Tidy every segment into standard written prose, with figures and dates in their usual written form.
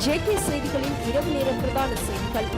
JK செய்திகளின் இரவு நேர பிரதான செய்திகள்.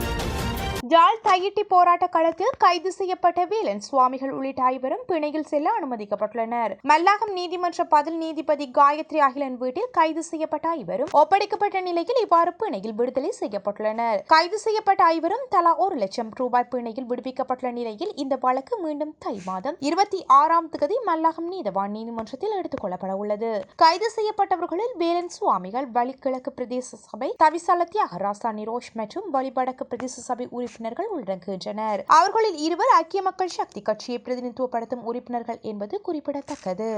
யாழ் தையிட்டி போராட்ட களத்தில் கைது செய்யப்பட்ட வேலன் சுவாமிகள் உள்ளிட்ட ஐவரும் பிணையில் செல்ல அனுமதிக்கப்பட்டுள்ளனர். மல்லாகம் நீதிமன்ற பதில் நீதிபதி காயத்ரி அகிலன் வீட்டில் கைது செய்யப்பட்ட ஐவரும் ஒப்படைக்கப்பட்ட நிலையில் இவ்வாறு பிணையில் விடுதலை செய்யப்பட்டுள்ளனர். கைது செய்யப்பட்ட ஐவரும் தலா 1 லட்சம் ரூபாய் பிணையில் விடுவிக்கப்பட்டுள்ள நிலையில் இந்த வழக்கு மீண்டும் தை மாதம் 26ஆம் தேதி மல்லாகம் நீதவான் நீதிமன்றத்தில் எடுத்துக் கொள்ளப்பட உள்ளது. கைது செய்யப்பட்டவர்களில் வேலன் சுவாமிகள், வலிக்கிழக்கு பிரதேச சபை தவிசால தியாகராசா நிரோஷ் மற்றும் வலிவடக்கு பிரதேச சபை உறுப்பினர்கள் உள்ளடங்குகின்றனர். அவர்களில் 2 ஐக்கிய மக்கள் சக்தி கட்சியை பிரதிநிதித்துவப்படுத்தும் உறுப்பினர்கள் என்பது குறிப்பிடத்தக்கது.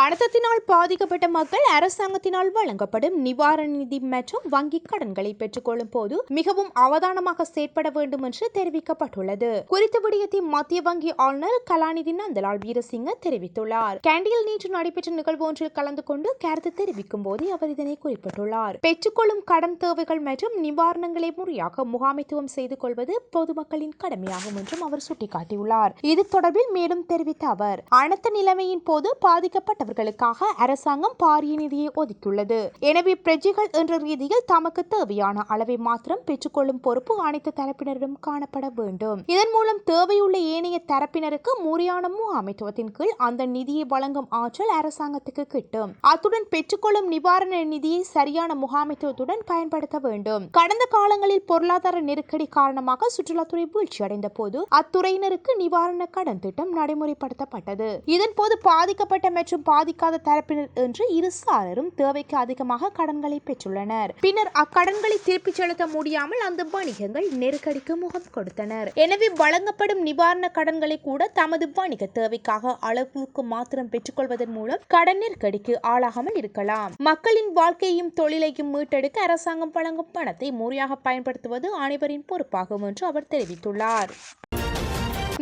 அனர்த்தத்தினால் பாதிக்கப்பட்ட மக்கள் அரசாங்கத்தினால் வழங்கப்படும் நிவாரண நிதி மற்றும் வங்கி கடன்களை பெற்றுக்கொள்ளும் போது மிகவும் அவதானமாக செயற்பட வேண்டும் என்று தெரிவிக்கப்பட்டுள்ளது. குறித்த விடயத்தை மத்திய வங்கி ஆளுநர் கலாநிதி நந்தலால் வீரசிங்க தெரிவித்துள்ளார். கேண்டியில் நேற்று நடைபெற்ற நிகழ்வு ஒன்றில் கலந்து கொண்டு கருத்து தெரிவிக்கும் போது அவர் இதனை குறிப்பிட்டுள்ளார். பெற்றுக்கொள்ளும் கடன் தேவைகள் மற்றும் நிவாரணங்களை முறையாக முகாமைத்துவம் செய்து கொள்வது பொதுமக்களின் கடமையாகும் என்றும் அவர் சுட்டிக்காட்டியுள்ளார். இது தொடர்பில் மேலும் தெரிவித்த அவர், அனர்த்த நிலைமையின் போது பாதிக்கப்பட்ட அவர்களுக்காக அரசாங்கம் பாரிய நிதியை ஒதுக்கியுள்ளது. எனவே பிரஜைகள் என்ற ரீதியில் தமக்கு தேவையான அளவை மாத்திரம் பெற்றுக்கொள்ளும் பொறுப்பு அனைத்து தரப்பினரிடம் காணப்பட வேண்டும். இதன் மூலம் தேவையுள்ள ஏனைய தரப்பினருக்கு முறையான முகாமைத்துவத்தின் கீழ் அந்த நிதியை வழங்கும் ஆற்றல் அரசாங்கத்துக்கு கிட்டும். அத்துடன் பெற்றுக்கொள்ளும் நிவாரண நிதியை சரியான முகாமைத்துவத்துடன் பயன்படுத்த வேண்டும். கடந்த காலங்களில் பொருளாதார நெருக்கடி காரணமாக சுற்றுலாத்துறை வீழ்ச்சியடைந்த போது அத்துறையினருக்கு நிவாரண கடன் திட்டம் நடைமுறைப்படுத்தப்பட்டது. இதன் போது பாதிக்கப்பட்ட மற்றும் பாதிக்காத தரப்பினர் என்று இரு சாரரும் தேவைக்கு அதிகமாக கடன்களை பெற்றுள்ளனர். பின்னர் அக்கடன்களை திருப்பிச் செலுத்த முடியாமல் அந்த வணிகங்கள் நெருக்கடிக்கு முகம் கொடுத்தனர். எனவே வழங்கப்படும் நிவாரண கடன்களை கூட தமது வணிக தேவைக்காக அளவுக்கு மாத்திரம் பெற்றுக்கொள்வதன் மூலம் கடன் நெருக்கடிக்கு ஆளாகாமல் இருக்கலாம். மக்களின் வாழ்க்கையையும் தொழிலையும் மீட்டெடுக்க அரசாங்கம் வழங்கும் பணத்தை முறையாக பயன்படுத்துவது அனைவரின் பொறுப்பாகும் என்று அவர் தெரிவித்துள்ளார்.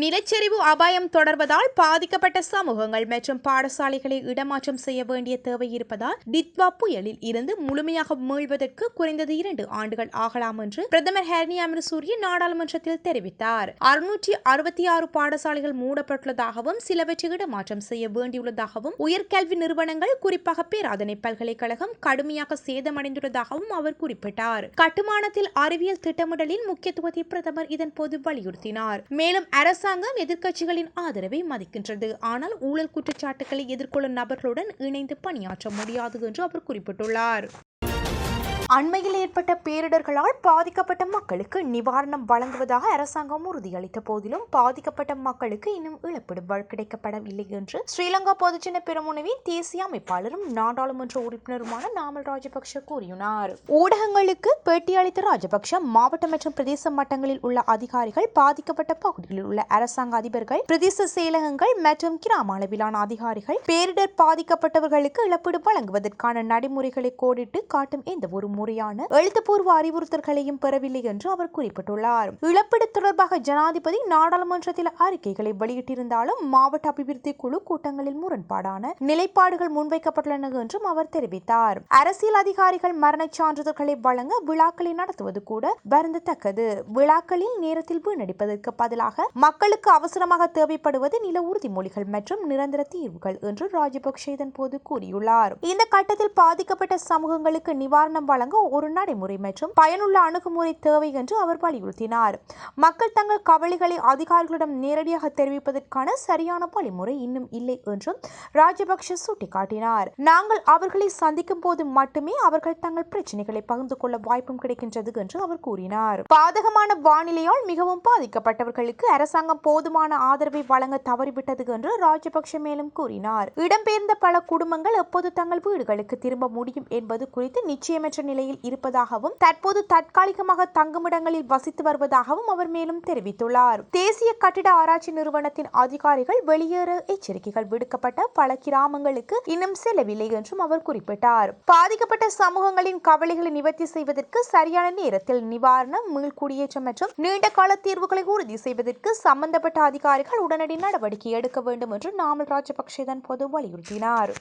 நிலச்சரிவு அபாயம் தொடர்வதால் பாதிக்கப்பட்ட சமூகங்கள் மற்றும் பாடசாலைகளை இடமாற்றம் செய்ய வேண்டிய தேவை இருப்பதால் டித்வா புயலில் இருந்து முழுமையாக மீள்வதற்கு குறைந்தது 2 ஆண்டுகள் ஆகலாம் என்று பிரதமர் ஹரணி அமரசூரிய நாடாளுமன்றத்தில் தெரிவித்தார். 666 பாடசாலைகள் மூடப்பட்டுள்ளதாகவும் சிலவற்றை இடமாற்றம் செய்ய வேண்டியுள்ளதாகவும் உயர்கல்வி நிறுவனங்கள் குறிப்பாக பேராதனை பல்கலைக்கழகம் கடுமையாக சேதமடைந்துள்ளதாகவும் அவர் குறிப்பிட்டார். கட்டுமானத்தில் அறிவியல் திட்டமிடலின் முக்கியத்துவத்தை பிரதமர் இதன் போது வலியுறுத்தினார். மேலும் அரசாங்கம் எதிர்க்கட்சிகளின் ஆதரவை மதிக்கின்றது, ஆனால் ஊழல் குற்றச்சாட்டுகளை எதிர்கொள்ளும் நபர்களுடன் இணைந்து பணியாற்ற முடியாது என்று அவர் குறிப்பிட்டுள்ளார். அண்மையில் ஏற்பட்ட பேரிடர்களால் பாதிக்கப்பட்ட மக்களுக்கு நிவாரணம் வழங்குவதாக அரசாங்கம் உறுதியளித்த போதிலும் பாதிக்கப்பட்ட மக்களுக்கு இன்னும் இழப்பீடு கிடைக்கப்படவில்லை என்று ஸ்ரீலங்கா பொதுஜன பெரமுனவின் தேசிய அமைப்பாளரும் நாடாளுமன்ற உறுப்பினருமான நாமல் ராஜபக்ஷ கூறினார். ஊடகங்களுக்கு பேட்டியளித்த ராஜபக்ஷ மாவட்ட மற்றும் பிரதேச மட்டங்களில் உள்ள அதிகாரிகள், பாதிக்கப்பட்ட பகுதிகளில் உள்ள அரசாங்க அதிபர்கள், பிரதேச செயலகங்கள் மற்றும் கிராம அளவிலான அதிகாரிகள் பேரிடர் பாதிக்கப்பட்டவர்களுக்கு இழப்பீடு வழங்குவதற்கான நடைமுறைகளை கோடிட்டு காட்டும் எந்த ஒரு முறையான எழுத்துப்பூர்வ அறிவுறுத்தல்களையும் பெறவில்லை என்று அவர் குறிப்பிட்டுள்ளார். இழப்பீடு தொடர்பாக ஜனாதிபதி நாடாளுமன்றத்தில் அறிக்கைகளை வெளியிட்டிருந்தாலும் மாவட்ட அபிவிருத்தி குழு கூட்டங்களில் முரண்பாடான நிலைப்பாடுகள் முன்வைக்கப்பட்டுள்ளன என்றும் அவர் தெரிவித்தார். அரசியல் அதிகாரிகள் மரணச் சான்றிதழ்களை வழங்க விழாக்களை நடத்துவது கூட வருந்தத்தக்கது. விழாக்களில் நேரத்தில் வீணடிப்பதற்கு பதிலாக மக்களுக்கு அவசரமாக தேவைப்படுவது நில உறுதிமொழிகள் மற்றும் நிரந்தர தீர்வுகள் என்று ராஜபக்ஷ இதன் போது கூறியுள்ளார். இந்த கட்டத்தில் பாதிக்கப்பட்ட சமூகங்களுக்கு நிவாரணம் வழங்க ஒரு நடைமுறை மற்றும் பயனுள்ள அணுகுமுறை தேவை என்று அவர் வலியுறுத்தினார். மக்கள் தங்கள் கவலைகளை அதிகாரிகளிடம் நேரடியாக தெரிவிப்பதற்கான சரியான வழிமுறை இன்னும் இல்லை என்றும் ராஜபக்ஷ சுட்டிக்காட்டினார். நாங்கள் அவர்களை சந்திக்கும் போது மட்டுமே அவர்கள் தங்கள் பிரச்சனைகளை பகிர்ந்து கொள்ள வாய்ப்பும் கிடைக்கின்றது என்று அவர் கூறினார். பாதகமான வானிலையால் மிகவும் பாதிக்கப்பட்டவர்களுக்கு அரசாங்கம் போதுமான ஆதரவை வழங்க தவறிவிட்டது என்று ராஜபக்ஷ மேலும் கூறினார். இடம்பெயர்ந்த பல குடும்பங்கள் எப்போது தங்கள் வீடுகளுக்கு திரும்ப முடியும் என்பது குறித்து நிச்சயமற்ற நிலையில் இருப்பதாகவும் தற்போது தற்காலிகமாக தங்குமிடங்களில் வசித்து வருவதாகவும் அவர் மேலும் தெரிவித்துள்ளார். தேசிய கட்டிட ஆராய்ச்சி நிறுவனத்தின் அதிகாரிகள் வெளியேற எச்சரிக்கைகள் விடுக்கப்பட்ட பல கிராமங்களுக்கு இன்னும் செல்லவில்லை என்றும் அவர் குறிப்பிட்டார். பாதிக்கப்பட்ட சமூகங்களின் கவலைகளை நிவர்த்தி செய்வதற்கு சரியான நேரத்தில் நிவாரணம், மீள்குடியேற்றம் மற்றும் நீண்டகால தீர்வுகளை உறுதி செய்வதற்கு சம்பந்தப்பட்ட அதிகாரிகள் உடனடி நடவடிக்கை எடுக்க வேண்டும் என்று நாமல் ராஜபக்ஷ இதன் போது வலியுறுத்தினார்.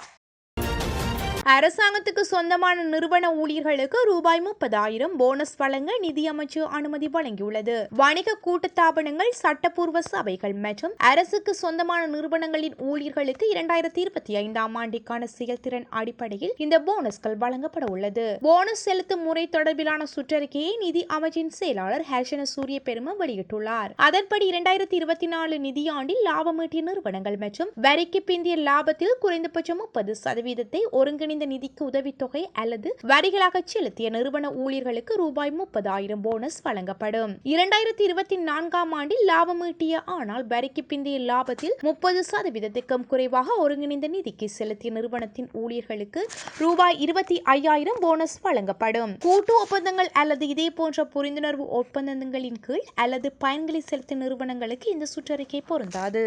அரசாங்கத்துக்கு சொந்தமான நிறுவன ஊழியர்களுக்கு ரூபாய் 30,000 போனஸ் வழங்க நிதியமைச்சு அனுமதி வழங்கியுள்ளது. வணிக கூட்டுத்தாபனங்கள், சட்டப்பூர்வ சபைகள் மற்றும் அரசுக்கு சொந்தமான நிறுவனங்களின் ஊழியர்களுக்கு 2025ஆம் ஆண்டிற்கான செயல்திறன் அடிப்படையில் இந்த போனஸ்கள் வழங்கப்பட உள்ளது. போனஸ் செலுத்தும் முறை தொடர்பிலான சுற்றறிக்கையை நிதி அமைச்சின் செயலாளர் ஹர்ஷன சூரியபெரும வெளியிட்டுள்ளார். அதன்படி 2024 நிதியாண்டில் லாபம் ஈட்டிய நிறுவனங்கள் மற்றும் வரிக்கு பிந்திய லாபத்தில் குறைந்தபட்சம் 30% ஒருங்கிணைந்த நிதிக்கு உதவித்தொகை அல்லது வரிகளாக செலுத்திய நிறுவன ஊழியர்களுக்கு ரூபாய் 30,000 போனஸ் வழங்கப்படும். 2024ஆம் ஆண்டில் லாபம் ஈட்டிய ஆனால் வரிக்கு பிந்திய லாபத்தில் 30%க்கும் குறைவாக ஒருங்கிணைந்த நிதிக்கு செலுத்திய நிறுவனத்தின் ஊழியர்களுக்கு ரூபாய் 25,000 போனஸ் வழங்கப்படும். கூட்டு ஒப்பந்தங்கள் அல்லது இதே போன்ற புரிந்துணர்வு ஒப்பந்தங்களின் கீழ் அல்லது பயன்களை செலுத்திய நிறுவனங்களுக்கு இந்த சுற்றறிக்கை பொருந்தாது.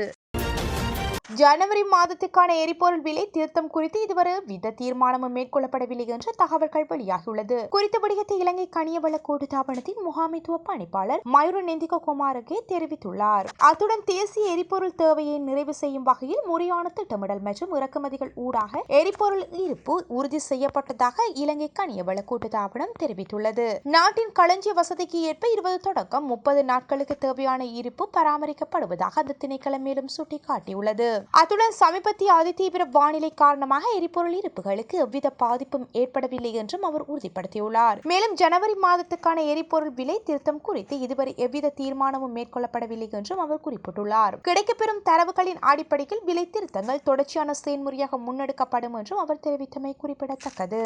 ஜனவரி மாதத்துக்கான எரிபொருள் விலை திருத்தம் குறித்து இதுவரை வித தீர்மானமும் மேற்கொள்ளப்படவில்லை என்ற தகவல்கள் வெளியாகியுள்ளது. குறித்த விடயத்தை இலங்கை கனியவள கூட்டுத்தாபனத்தின் முகாமைத்துவ பணிப்பாளர் மயூர நெந்திக குமாரகே தெரிவித்துள்ளார். அத்துடன் தேசிய எரிபொருள் தேவையை நிறைவு செய்யும் வகையில் முறையான திட்டமிடல் மற்றும் இறக்குமதிகள் ஊடாக எரிபொருள் இருப்பு உறுதி செய்யப்பட்டதாக இலங்கை கனியவள கூட்டுத்தாபனம் தெரிவித்துள்ளது. நாட்டின் களஞ்சிய வசதிக்கு ஏற்ப 20 தொடக்கம் 30 நாட்களுக்கு தேவையான இருப்பு பராமரிக்கப்படுவதாக அந்த திணைக்களம் மேலும் சுட்டிக்காட்டியுள்ளது. அத்துடன் சமீபத்திய அதிதீவிர வானிலை காரணமாக எரிபொருள் இருப்புகளுக்கு எவ்வித பாதிப்பும் ஏற்படவில்லை என்றும் அவர் உறுதிப்படுத்தியுள்ளார். மேலும் ஜனவரி மாதத்துக்கான எரிபொருள் விலை திருத்தம் குறித்து இதுவரை எவ்வித தீர்மானமும் மேற்கொள்ளப்படவில்லை என்றும் அவர் குறிப்பிட்டுள்ளார். கிடைக்கப்பெறும் தரவுகளின் அடிப்படையில் விலை திருத்தங்கள் தொடர்ச்சியான செயல்முறையாக முன்னெடுக்கப்படும் என்றும் அவர் தெரிவித்தமை குறிப்பிடத்தக்கது.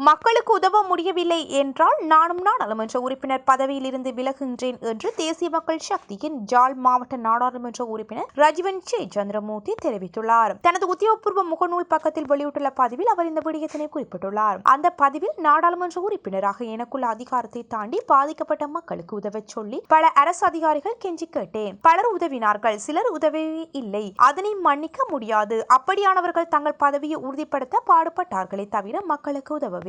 மக்களுக்கு உதவ முடியவில்லை என்றால் நானும் நாடாளுமன்ற உறுப்பினர் பதவியில் இருந்து விலகுகின்றேன் என்று தேசிய மக்கள் சக்தியின் ஜாழ் மாவட்ட நாடாளுமன்ற உறுப்பினர் ரஜீவன் சந்திரமூர்த்தி தெரிவித்துள்ளார். தனது உத்தியோகபூர்வ முகநூல் பக்கத்தில் வெளியிட்டுள்ள பதிவில் அவர் இந்த விடயத்தினை குறிப்பிட்டுள்ளார். அந்த பதிவில் நாடாளுமன்ற உறுப்பினராக எனக்குள்ள அதிகாரத்தை தாண்டி பாதிக்கப்பட்ட மக்களுக்கு உதவ சொல்லி பல அரசு அதிகாரிகள் கெஞ்சி கேட்டேன். பலர் உதவினார்கள், சிலர் உதவியே இல்லை. அதனை மன்னிக்க முடியாது. அப்படியானவர்கள் தங்கள் பதவியை உறுதிப்படுத்த பாடுபட்டார்களே தவிர மக்களுக்கு உதவ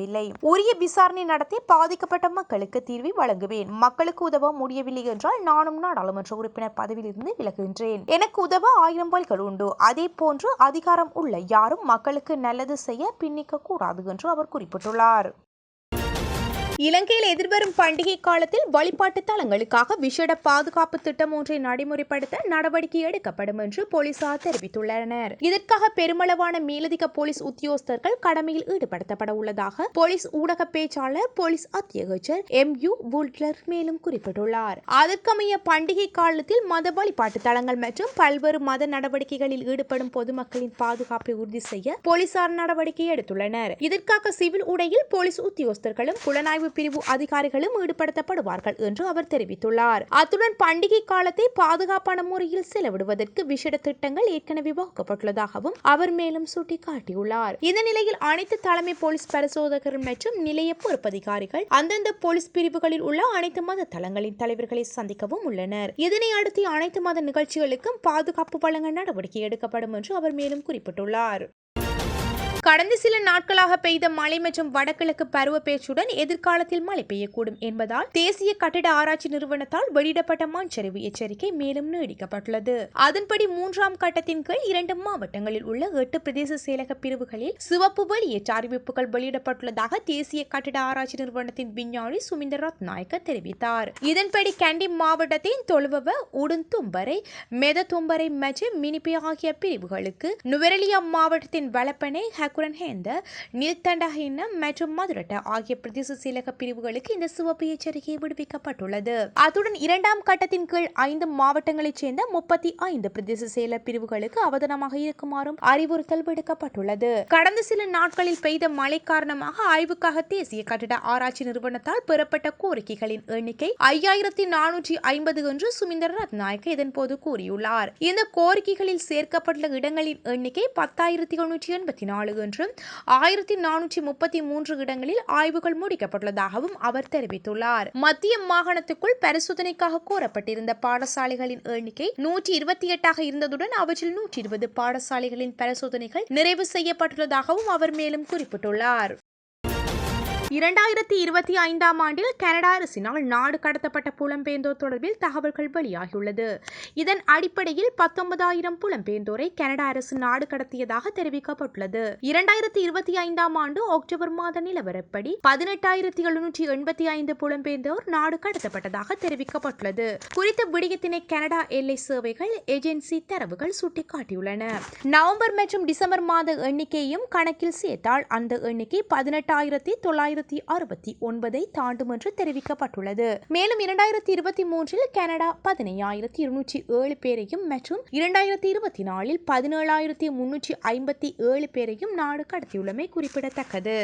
உரிய விசாரணை நடத்தி பாதிக்கப்பட்ட மக்களுக்கு தீர்வை வழங்குவேன். மக்களுக்கு உதவ முடியவில்லை என்றால் நானும் நாடாளுமன்ற உறுப்பினர் பதவியில் இருந்து விலகுகின்றேன். எனக்கு உதவ 1000 வழிகள் உண்டு. அதே போன்று அதிகாரம் உள்ள யாரும் மக்களுக்கு நல்லது செய்ய பின்னிக்க கூடாது என்று அவர் குறிப்பிட்டுள்ளார். இலங்கையில் எதிர்வரும் பண்டிகை காலத்தில் வழிபாட்டு தலங்களுக்காக விசேட பாதுகாப்பு திட்டம் ஒன்றை நடைமுறைப்படுத்த நடவடிக்கை எடுக்கப்படும் என்று போலீசார் தெரிவித்துள்ளனர். இதற்காக பெருமளவான மேலதிக போலீஸ் உத்தியோகஸ்தர்கள் கடமையில் ஈடுபடுத்தப்பட உள்ளதாக போலீஸ் ஊடக பேச்சாளர் போலீஸ் அத்தியட்சர் MU புல்ட்லர் மேலும் குறிப்பிட்டுள்ளார். அதற்கமைய பண்டிகை காலத்தில் மத வழிபாட்டு தலங்கள் மற்றும் பல்வேறு மத நடவடிக்கைகளில் ஈடுபடும் பொதுமக்களின் பாதுகாப்பை உறுதி செய்ய போலீசார் நடவடிக்கை எடுத்துள்ளனர். இதற்காக சிவில் உடையில் போலீஸ் உத்தியோகஸ்தர்களும் புலனாய்வு பிரிவு அதிகாரிகளும் ஈடுபடுத்தப்படுவார்கள் என்று அவர் தெரிவித்துள்ளார். அத்துடன் பண்டிகை காலத்தை பாதுகாப்பான முறையில் செலவிடுவதற்கு விசேட திட்டங்கள் ஏற்கனவே வகுக்கப்பட்டுள்ளதாகவும் அவர் மேலும் சுட்டிக்காட்டியுள்ளார். இந்த நிலையில் அனைத்து தலைமை போலீஸ் பரிசோதகர்கள் மற்றும் நிலைய பொறுப்பதிகாரிகள் அந்தந்த போலீஸ் பிரிவுகளில் உள்ள அனைத்து மத தளங்களின் தலைவர்களை சந்திக்கவும் உள்ளனர். இதனை அடுத்து அனைத்து மத நிகழ்ச்சிகளுக்கும் பாதுகாப்பு வழங்க நடவடிக்கை எடுக்கப்படும் என்று அவர் மேலும் குறிப்பிட்டுள்ளார். கடந்த சில நாட்களாக பெய்த மழை மற்றும் வடகிழக்கு பருவப்பேச்சுடன் எதிர்காலத்தில் மழை பெய்யக்கூடும் என்பதால் தேசிய கட்டிட ஆராய்ச்சி நிறுவனத்தால் வெளியிடப்பட்ட மண்சரிவு எச்சரிக்கை மேலும் நீடிக்கப்பட்டுள்ளது. அதன்படி 3ஆம் கட்டத்தின் கீழ் 2 மாவட்டங்களில் உள்ள 8 பிரதேச செயலக பிரிவுகளில் சிவப்பு வெளியேற்ற அறிவிப்புகள் வெளியிடப்பட்டுள்ளதாக தேசிய கட்டிட ஆராய்ச்சி நிறுவனத்தின் விஞ்ஞானி சுமிந்த ரத்நாயக்க தெரிவித்தார். இதன்படி கண்டி மாவட்டத்தின் தொழுவவ, உடுந்தும்பரை, மெததும்பரை மற்றும் மினிப்பே ஆகிய பிரிவுகளுக்கு, நுவரெலியா மாவட்டத்தின் வலப்பனை, மற்றும் மதுரட்ட ஆகிய பிரதேச செயலக பிரிவுகளுக்கு இந்த சிவப்பு எச்சரிக்கை விடுவிக்கப்பட்டுள்ளது. அத்துடன் 2ஆம் கட்டத்தின் கீழ் 5 மாவட்டங்களைச் சேர்ந்த 35 பிரதேச செயலக பிரிவுகளுக்கு அவதானமாக இருக்குமாறும் அறிவுறுத்தல் விடுக்கப்பட்டுள்ளது. கடந்த சில நாட்களில் பெய்த மழை காரணமாக ஆய்வுக்காக தேசிய கட்டிட ஆராய்ச்சி நிறுவனத்தால் பெறப்பட்ட கோரிக்கைகளின் எண்ணிக்கை 5450 என்று சுமிந்த ரத்நாயக்க இதன்போது கூறியுள்ளார். இந்த கோரிக்கைகளில் சேர்க்கப்பட்டுள்ள இடங்களின் எண்ணிக்கை 10,784 என்றும் 1433 இடங்களில் ஆய்வுகள் முடிக்கப்பட்டுள்ளதாகவும் அவர் தெரிவித்துள்ளார். மத்திய மாகாணத்துக்குள் பரிசோதனைக்காக கோரப்பட்டிருந்த பாடசாலைகளின் எண்ணிக்கை 128 இருந்ததுடன் அவற்றில் 120 பாடசாலைகளின் பரிசோதனைகள் நிறைவு செய்யப்பட்டுள்ளதாகவும் அவர் மேலும் குறிப்பிட்டுள்ளார். 2025 ஆண்டில் கனடா அரசினால் நாடு கடத்தப்பட்ட புலம்பெயர்ந்தோர் தொடர்பில் தகவல்கள் வெளியாகியுள்ளது. இதன் அடிப்படையில் 19,000 புலம்பெயர்ந்தோரை கனடா அரசு நாடு கடத்தியதாக தெரிவிக்கப்பட்டுள்ளது. 2025 ஆண்டு அக்டோபர் மாத நிலவரப்படி 18,785 புலம்பெயர்ந்தோர் நாடு கடத்தப்பட்டதாக தெரிவிக்கப்பட்டுள்ளது. குறித்த விடயத்தினை கனடா எல்லை சேவைகள் ஏஜென்சி தரவுகள் சுட்டிக்காட்டியுள்ளன. நவம்பர் மற்றும் டிசம்பர் மாத எண்ணிக்கையும் கணக்கில் சேர்த்தால் அந்த எண்ணிக்கை 18,969 தாண்டும் என்று தெரிவிக்கப்பட்டுள்ளது. மேலும் 2023 கனடா 15,207 பேரையும் மற்றும் 2024 17,357 பேரையும் நாடு கடத்தியுள்ளமை குறிப்பிடத்தக்கது.